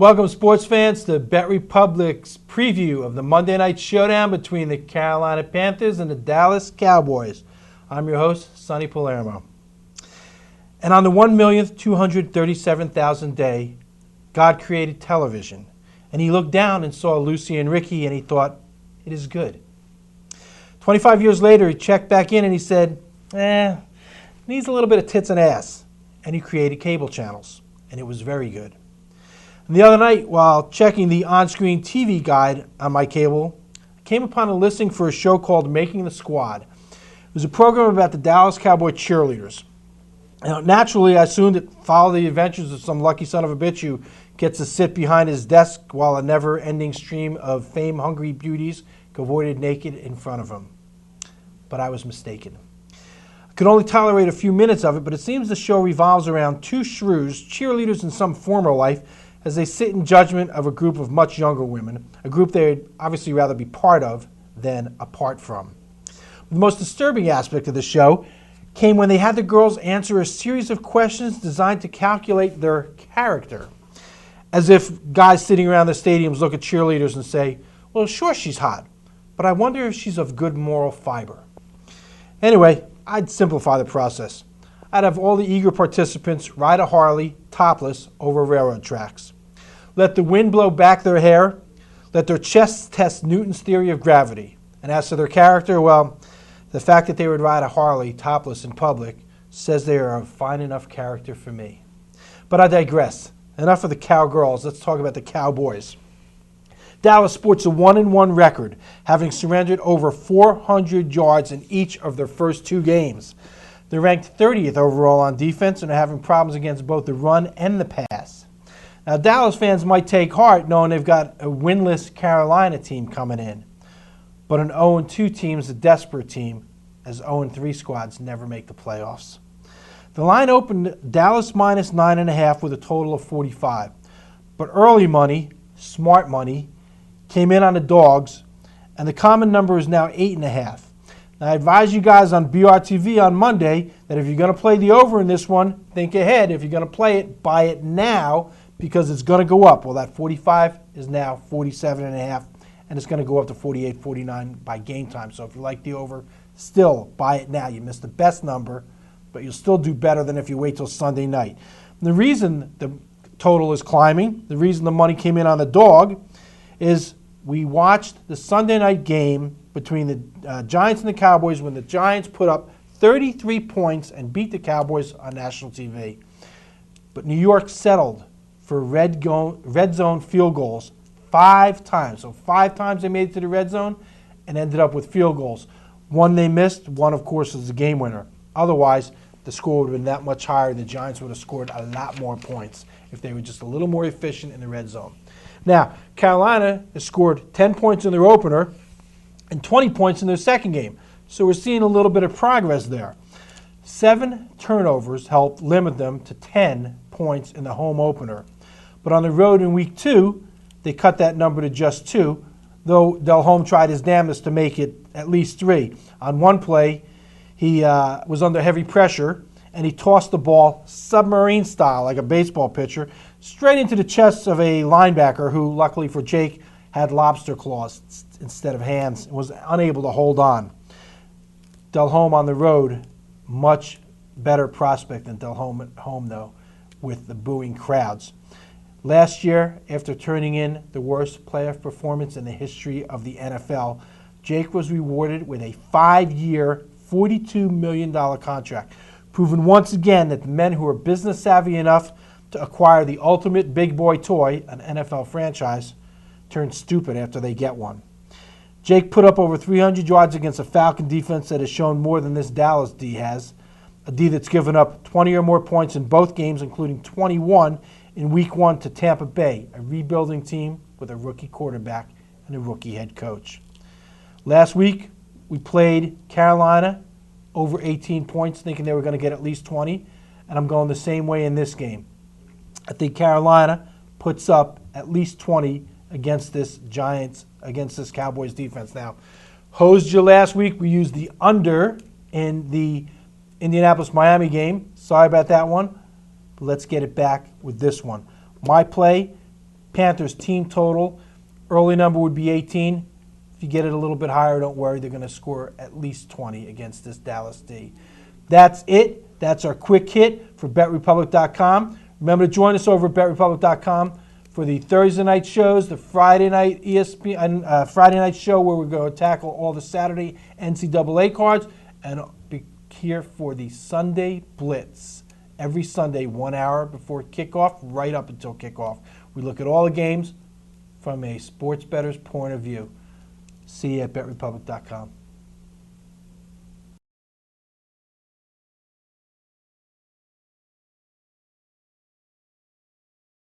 Welcome, sports fans, to Bet Republic's preview of the Monday night showdown between the Carolina Panthers and the Dallas Cowboys. I'm your host, Sonny Palermo. And on the 1,237,000th day, God created television. And he looked down and saw Lucy and Ricky, and he thought, it is good. 25 years later, he checked back in and he said, needs a little bit of tits and ass. And he created cable channels, and it was very good. And the other night, while checking the on-screen TV guide on my cable, I came upon a listing for a show called Making the Squad. It was a program about the Dallas Cowboy cheerleaders. Now, naturally, I assumed it followed the adventures of some lucky son of a bitch who gets to sit behind his desk while a never-ending stream of fame-hungry beauties go voided naked in front of him. But I was mistaken. I could only tolerate a few minutes of it, but it seems the show revolves around two shrews, cheerleaders in some former life, as they sit in judgment of a group of much younger women, a group they'd obviously rather be part of than apart from. The most disturbing aspect of the show came when they had the girls answer a series of questions designed to calculate their character. As if guys sitting around the stadiums look at cheerleaders and say, well, sure, she's hot, but I wonder if she's of good moral fiber. Anyway, I'd simplify the process. I'd have all the eager participants ride a Harley, topless, over railroad tracks. Let the wind blow back their hair. Let their chests test Newton's theory of gravity. And as to their character, well, the fact that they would ride a Harley, topless, in public says they are of fine enough character for me. But I digress. Enough of the cowgirls. Let's talk about the Cowboys. Dallas sports a 1-1 record, having surrendered over 400 yards in each of their first two games. They're ranked 30th overall on defense and are having problems against both the run and the pass. Now, Dallas fans might take heart knowing they've got a winless Carolina team coming in. But an 0-2 team is a desperate team, as 0-3 squads never make the playoffs. The line opened Dallas minus 9.5 with a total of 45. But early money, smart money, came in on the dogs, and the common number is now 8.5. Now, I advise you guys on BRTV on Monday that if you're going to play the over in this one, think ahead. If you're going to play it, buy it now because it's going to go up. Well, that 45 is now 47.5, and it's going to go up to 48, 49 by game time. So if you like the over, still buy it now. You missed the best number, but you'll still do better than if you wait till Sunday night. And the reason the total is climbing, the reason the money came in on the dog, is we watched the Sunday night game between the Giants and the Cowboys when the Giants put up 33 points and beat the Cowboys on national TV. But New York settled for red zone field goals 5 times. So 5 times they made it to the red zone and ended up with field goals. One they missed, one, of course, was the game winner. Otherwise, the score would have been that much higher. The Giants would have scored a lot more points if they were just a little more efficient in the red zone. Now, Carolina has scored 10 points in their opener and 20 points in their second game. So we're seeing a little bit of progress there. 7 turnovers helped limit them to 10 points in the home opener. But on the road in week 2, they cut that number to just 2, though Delhomme tried his damnedest to make it at least 3. On one play, he was under heavy pressure, and he tossed the ball submarine style, like a baseball pitcher, straight into the chest of a linebacker who, luckily for Jake, had lobster claws instead of hands and was unable to hold on. Delhomme on the road, much better prospect than Delhomme at home, though, with the booing crowds. Last year, after turning in the worst playoff performance in the history of the NFL, Jake was rewarded with a 5-year, $42 million contract, proving once again that the men who are business savvy enough to acquire the ultimate big boy toy, an NFL franchise, turn stupid after they get one. Jake put up over 300 yards against a Falcon defense that has shown more than this Dallas D has, a D that's given up 20 or more points in both games, including 21 in Week 1 to Tampa Bay, a rebuilding team with a rookie quarterback and a rookie head coach. Last week, we played Carolina over 18 points, thinking they were going to get at least 20, and I'm going the same way in this game. I think Carolina puts up at least 20 against this Cowboys defense. Now, hosed you last week. We used the under in the Indianapolis-Miami game. Sorry about that one, but let's get it back with this one. My play, Panthers team total. Early number would be 18. If you get it a little bit higher, don't worry. They're going to score at least 20 against this Dallas D. That's it. That's our quick hit for BetRepublic.com. Remember to join us over at BetRepublic.com for the Thursday night shows, the Friday night ESPN, Friday night show where we're going to tackle all the Saturday NCAA cards, and be here for the Sunday Blitz. Every Sunday, 1 hour before kickoff, right up until kickoff. We look at all the games from a sports bettor's point of view. See you at BetRepublic.com.